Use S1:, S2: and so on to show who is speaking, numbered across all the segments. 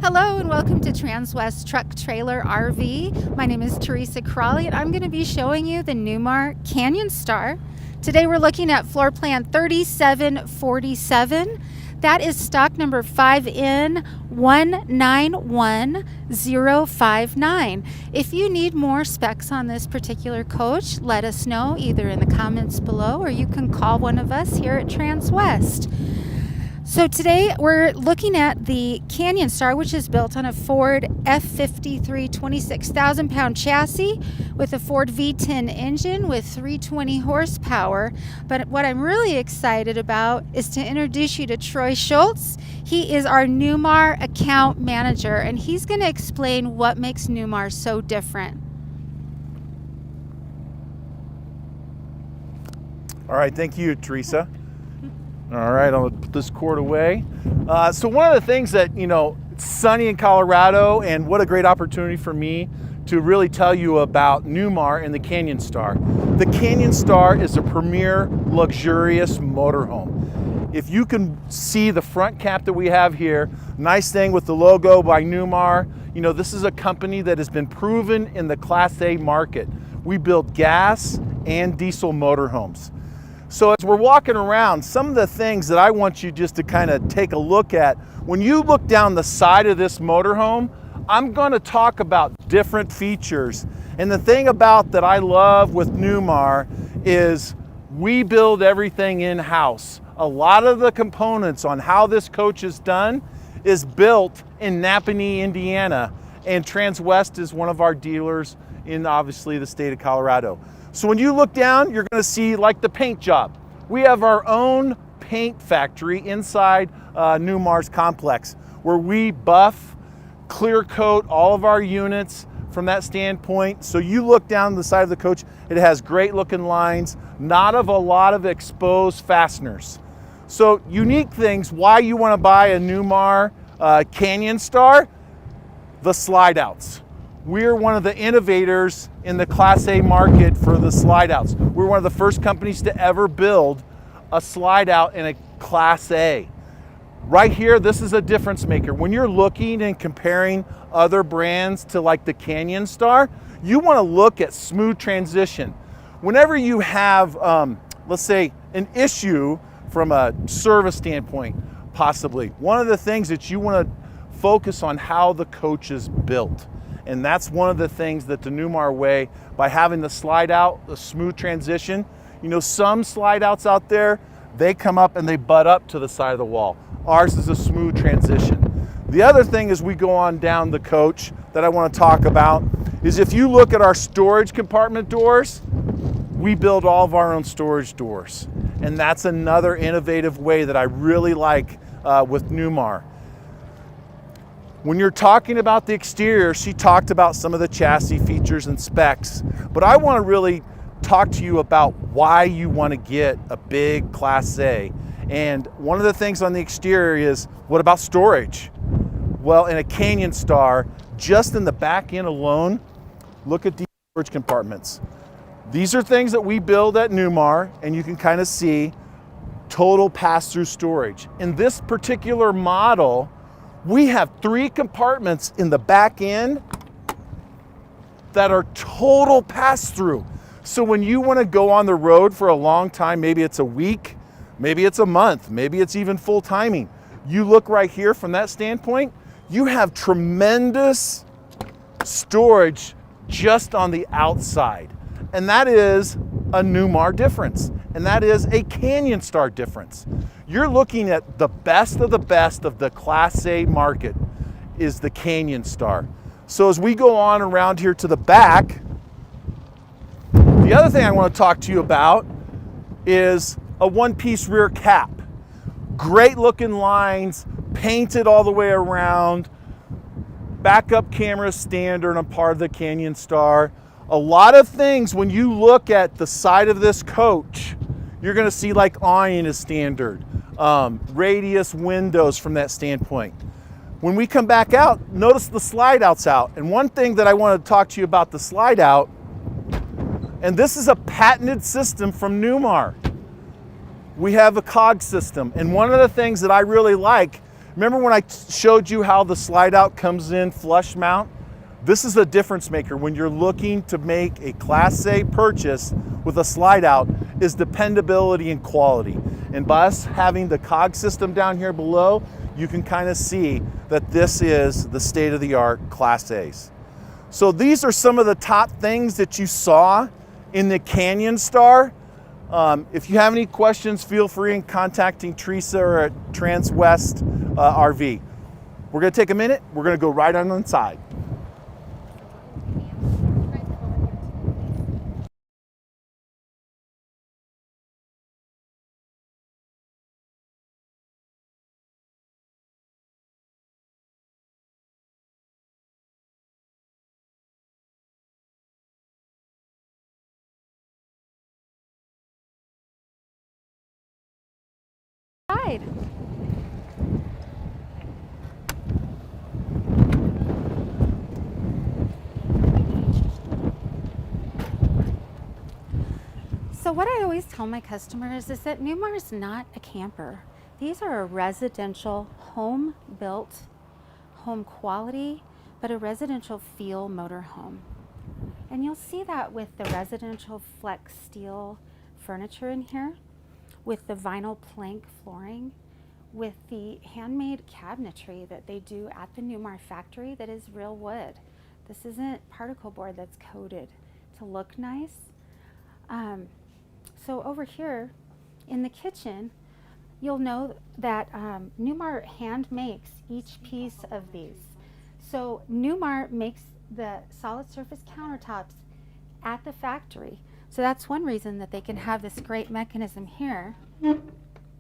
S1: Hello and welcome to Transwest Truck Trailer RV. My name is Teresa Crawley and I'm going to be showing you the Newmar Canyon Star. Today we're looking at floor plan 3747. That is stock number 5N191059. If you need more specs on this particular coach, let us know either in the comments below or you can call one of us here at Transwest. So today we're looking at the Canyon Star, which is built on a Ford F53 26,000 pound chassis with a Ford V10 engine with 320 horsepower. But what I'm really excited about is to introduce you to Troy Schultz. He is our Newmar account manager, and he's going to explain what makes Newmar so different.
S2: All right, thank you, Teresa. All right, I'll put this cord away. So one of the things that, it's sunny in Colorado, and what a great opportunity for me to really tell you about Newmar and the Canyon Star. The Canyon Star is a premier luxurious motorhome. If you can see the front cap that we have here, nice thing with the logo by Newmar. This is a company that has been proven in the Class A market. We build gas and diesel motorhomes. So as we're walking around, some of the things that I want you just to kind of take a look at, when you look down the side of this motorhome, I'm going to talk about different features. And the thing about that I love with Newmar is we build everything in-house. A lot of the components on how this coach is done is built in Napanee, Indiana, and Transwest is one of our dealers in obviously the state of Colorado. So when you look down, you're going to see like the paint job. We have our own paint factory inside Newmar's complex where we buff, clear coat all of our units from that standpoint. So you look down the side of the coach, it has great looking lines, not of a lot of exposed fasteners. So unique things, why you want to buy a Newmar Canyon Star, the slide outs. We're one of the innovators in the Class A market for the slide outs. We're one of the first companies to ever build a slide out in a Class A. Right here, this is a difference maker. When you're looking and comparing other brands to like the Canyon Star, you want to look at smooth transition. Whenever you have, let's say, an issue from a service standpoint, possibly, one of the things that you want to focus on how the coach is built. And that's one of the things that the Newmar way, by having the slide out, the smooth transition, some slide outs out there, they come up and they butt up to the side of the wall. Ours is a smooth transition. The other thing as we go on down the coach that I want to talk about is if you look at our storage compartment doors, we build all of our own storage doors. And that's another innovative way that I really like with Newmar. When you're talking about the exterior, she talked about some of the chassis features and specs, but I want to really talk to you about why you want to get a big Class A. And one of the things on the exterior is, what about storage? Well, in a Canyon Star, just in the back end alone, look at these storage compartments. These are things that we build at Newmar, and you can kind of see total pass-through storage. In this particular model, we have 3 compartments in the back end that are total pass-through. So when you want to go on the road for a long time, maybe it's a week, maybe it's a month, maybe it's even full timing. You look right here from that standpoint, you have tremendous storage just on the outside. And that is a Newmar difference. And that is a Canyon Star difference. You're looking at the best of the Class A market is the Canyon Star. So as we go on around here to the back, the other thing I want to talk to you about is a one-piece rear cap. Great looking lines, painted all the way around, backup camera standard on part of the Canyon Star. A lot of things when you look at the side of this coach, you're going to see like awning is standard, radius windows from that standpoint. When we come back out, notice the slide outs out. And one thing that I want to talk to you about the slide out, and this is a patented system from Newmar. We have a cog system. And one of the things that I really like Remember when I showed you how the slide out comes in flush mount? This is a difference maker when you're looking to make a Class A purchase with a slide out, is dependability and quality. And by us having the cog system down here below, you can kind of see that this is the state-of-the-art Class A's. So these are some of the top things that you saw in the Canyon Star. If you have any questions, feel free in contacting Teresa or at Transwest RV. We're gonna take a minute, we're gonna go right on inside.
S1: Side. So what I always tell my customers is that Newmar is not a camper. These are a residential, home-built, home quality, but a residential feel motorhome. And you'll see that with the residential flex steel furniture in here, with the vinyl plank flooring, with the handmade cabinetry that they do at the Newmar factory that is real wood. This isn't particle board that's coated to look nice. So over here in the kitchen, you'll know that Newmar hand makes each piece of these. So Newmar makes the solid surface countertops at the factory. So that's one reason that they can have this great mechanism here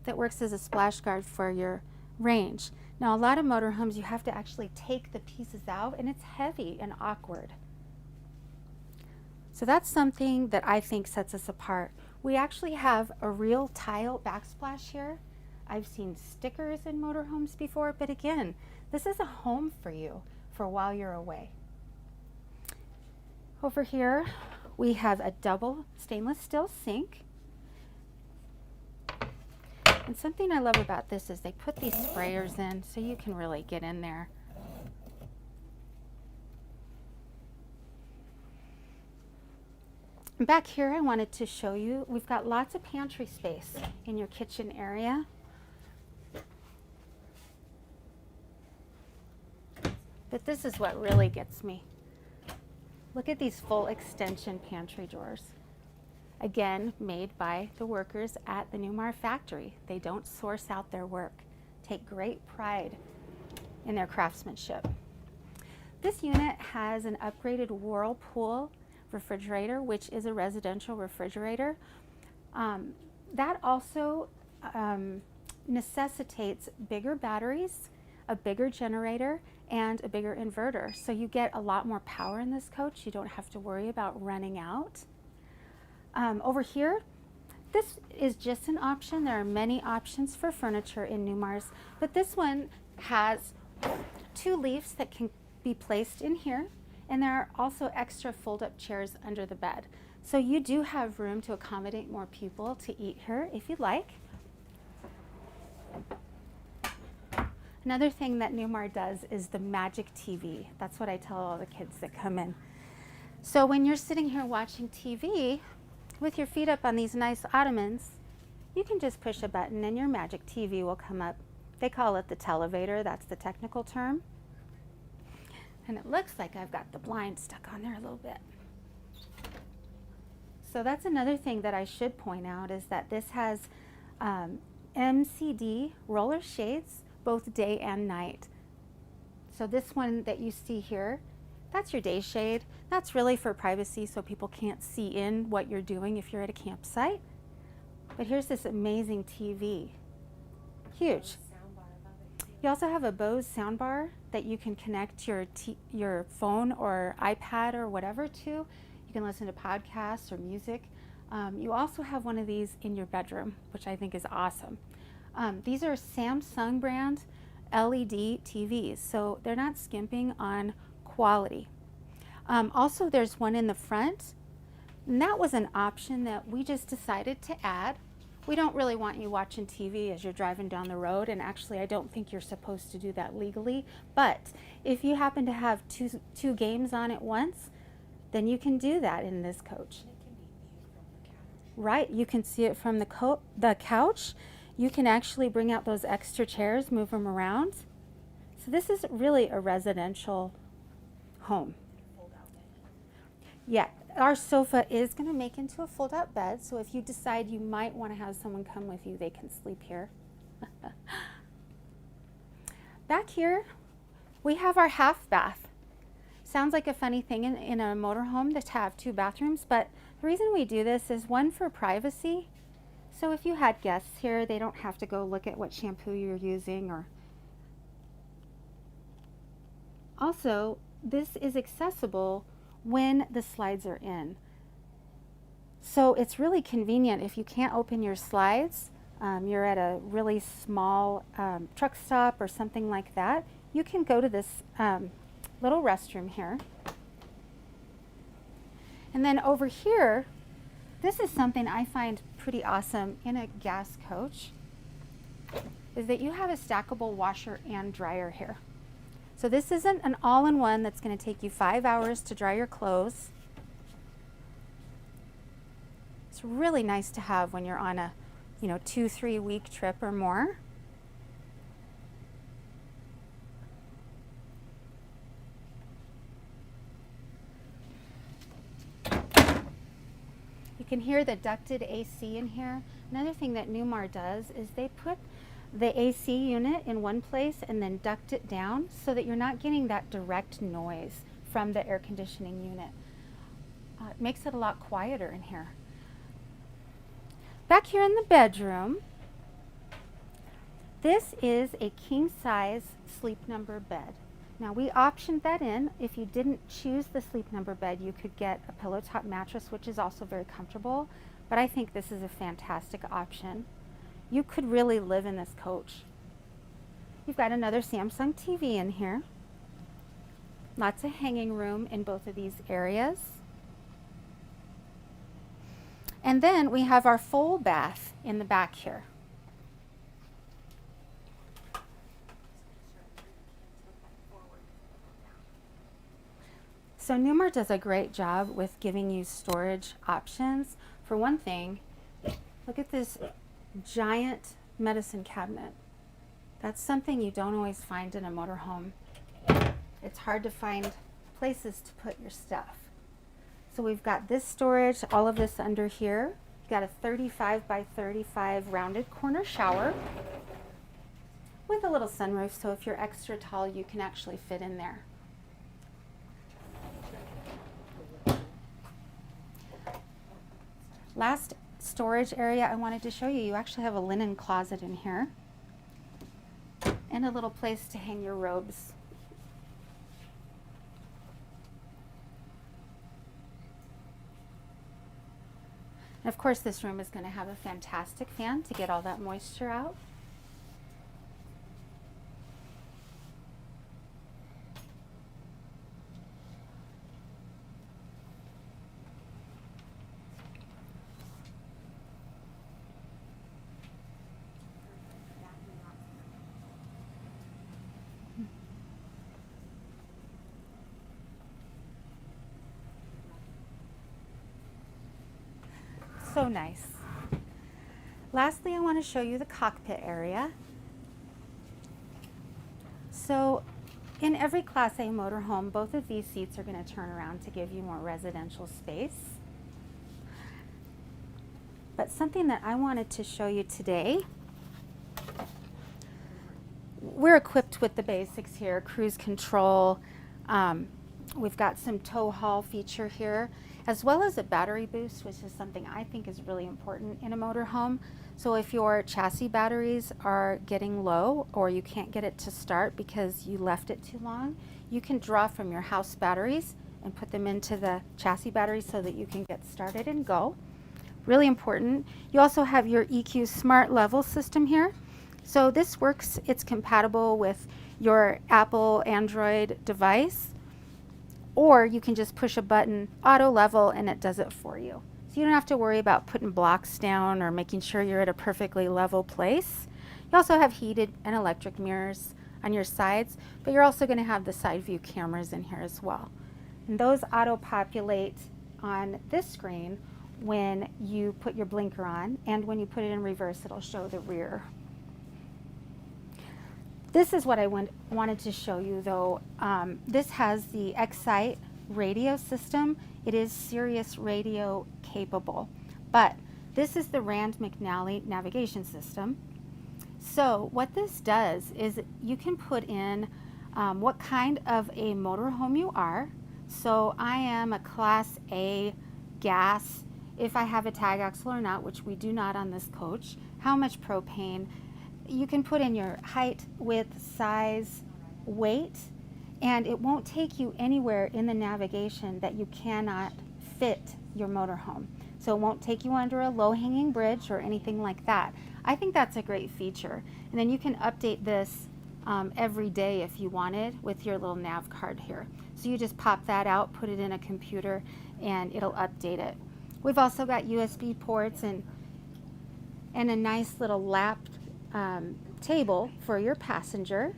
S1: that works as a splash guard for your range. Now a lot of motorhomes you have to actually take the pieces out and it's heavy and awkward. So that's something that I think sets us apart. We actually have a real tile backsplash here. I've seen stickers in motorhomes before, but again, this is a home for you for while you're away. Over here, we have a double stainless steel sink. And something I love about this is they put these sprayers in so you can really get in there. Back here, I wanted to show you, we've got lots of pantry space in your kitchen area. But this is what really gets me. Look at these full extension pantry drawers. Again, made by the workers at the Newmar factory. They don't source out their work. Take great pride in their craftsmanship. This unit has an upgraded Whirlpool refrigerator, which is a residential refrigerator. That also necessitates bigger batteries, a bigger generator, and a bigger inverter. So you get a lot more power in this coach. You don't have to worry about running out. Over here, this is just an option. There are many options for furniture in Newmar's, but this one has 2 leaves that can be placed in here, and there are also extra fold-up chairs under the bed. So you do have room to accommodate more people to eat here if you'd like. Another thing that Newmar does is the magic TV. That's what I tell all the kids that come in. So when you're sitting here watching TV with your feet up on these nice ottomans, you can just push a button and your magic TV will come up. They call it the televator, that's the technical term. And it looks like I've got the blind stuck on there a little bit. So that's another thing that I should point out is that this has MCD roller shades, both day and night. So this one that you see here, that's your day shade. That's really for privacy so people can't see in what you're doing if you're at a campsite. But here's this amazing TV. Huge. You also have a Bose soundbar that you can connect your phone or iPad or whatever to. You can listen to podcasts or music. You also have one of these in your bedroom, which I think is awesome. These are Samsung brand LED TVs, so they're not skimping on quality. Also, there's one in the front, and that was an option that we just decided to add We don't really want you watching TV as you're driving down the road, and actually I don't think you're supposed to do that legally, but if you happen to have two games on at once, then you can do that in this coach. Right, you can see it from the couch. You can actually bring out those extra chairs, move them around. So this is really a residential home. Yeah, our sofa is going to make into a fold-out bed, so if you decide you might want to have someone come with you, they can sleep here. Back here, we have our half bath. Sounds like a funny thing in a motorhome to have 2 bathrooms, but the reason we do this is, one, for privacy. So if you had guests here, they don't have to go look at what shampoo you're using. Or also, this is accessible when the slides are in. So it's really convenient if you can't open your slides, you're at a really small truck stop or something like that, you can go to this little restroom here. And then over here, this is something I find pretty awesome in a gas coach, is that you have a stackable washer and dryer here. So this isn't an all-in-one that's going to take you 5 hours to dry your clothes. It's really nice to have when you're on a 2-3 week trip or more. You can hear the ducted AC in here. Another thing that Newmar does is they put the AC unit in one place and then duct it down so that you're not getting that direct noise from the air conditioning unit. It makes it a lot quieter in here. Back here in the bedroom, this is a king-size sleep number bed. Now we optioned that in. If you didn't choose the sleep number bed, you could get a pillow top mattress, which is also very comfortable, but I think this is a fantastic option. You could really live in this coach. You've got another Samsung TV in here. Lots of hanging room in both of these areas. And then we have our full bath in the back here. So Newmar does a great job with giving you storage options. For one thing, look at this giant medicine cabinet. That's something you don't always find in a motorhome. It's hard to find places to put your stuff. So we've got this storage, all of this under here. We've got a 35 by 35 rounded corner shower with a little sunroof, so if you're extra tall, you can actually fit in there. Last storage area I wanted to show you, you actually have a linen closet in here and a little place to hang your robes. And of course, this room is going to have a fantastic fan to get all that moisture out. So nice. Lastly, I want to show you the cockpit area. So in every Class A motorhome, both of these seats are going to turn around to give you more residential space. But something that I wanted to show you today, we're equipped with the basics here, cruise control. We've got some tow haul feature here, as well as a battery boost, which is something I think is really important in a motorhome. So if your chassis batteries are getting low or you can't get it to start because you left it too long, you can draw from your house batteries and put them into the chassis batteries so that you can get started and go. Really important. You also have your EQ Smart Level system here. So this works, it's compatible with your Apple Android device, or you can just push a button, auto level, and it does it for you. So you don't have to worry about putting blocks down or making sure you're at a perfectly level place. You also have heated and electric mirrors on your sides, but you're also going to have the side view cameras in here as well. And those auto-populate on this screen when you put your blinker on, and when you put it in reverse, it'll show the rear. This is what I wanted to show you though. This has the Excite radio system. It is Sirius radio capable, but this is the Rand McNally navigation system. So what this does is you can put in what kind of a motorhome you are. So I am a Class A gas, if I have a tag axle or not, which we do not on this coach, how much propane. You can put in your height, width, size, weight, and it won't take you anywhere in the navigation that you cannot fit your motorhome. So it won't take you under a low-hanging bridge or anything like that. I think that's a great feature. And then you can update this every day if you wanted with your little nav card here. So you just pop that out, put it in a computer, and it'll update it. We've also got USB ports and a nice little lap table for your passenger.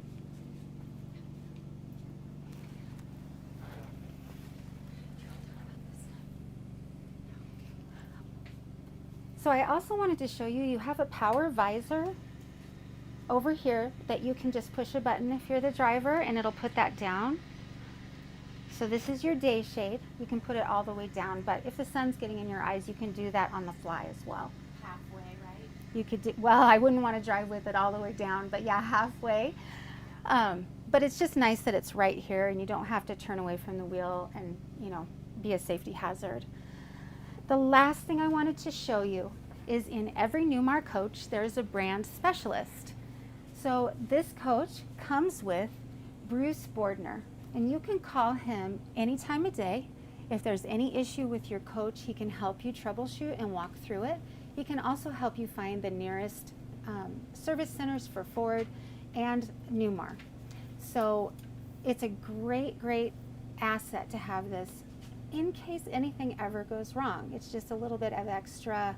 S1: So I also wanted to show you, you have a power visor over here that you can just push a button if you're the driver and it'll put that down. So this is your day shade. You can put it all the way down, but if the sun's getting in your eyes, you can do that on the fly as well.
S3: Halfway, right?
S1: You could do, well, I wouldn't want to drive with it all the way down, but yeah, halfway. But it's just nice that it's right here and you don't have to turn away from the wheel and, you know, be a safety hazard. The last thing I wanted to show you is in every Newmar coach, there's a brand specialist. So this coach comes with Bruce Bordner, and you can call him any time of day. If there's any issue with your coach, he can help you troubleshoot and walk through it. He can also help you find the nearest service centers for Ford and Newmar. So it's a great, great asset to have this in case anything ever goes wrong. It's just a little bit of extra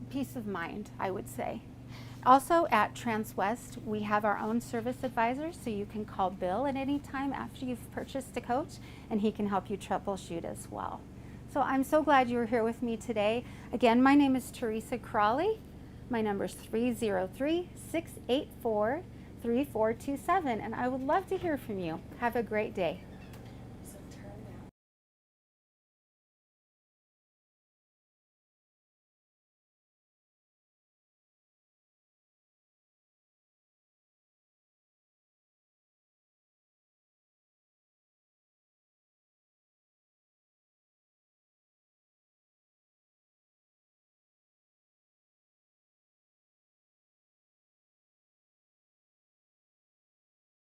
S1: peace of mind, I would say. Also at Transwest, we have our own service advisor, so you can call Bill at any time after you've purchased a coach, and he can help you troubleshoot as well. So I'm so glad you were here with me today. Again, my name is Teresa Crawley. My number is 303-684-3427, and I would love to hear from you. Have a great day.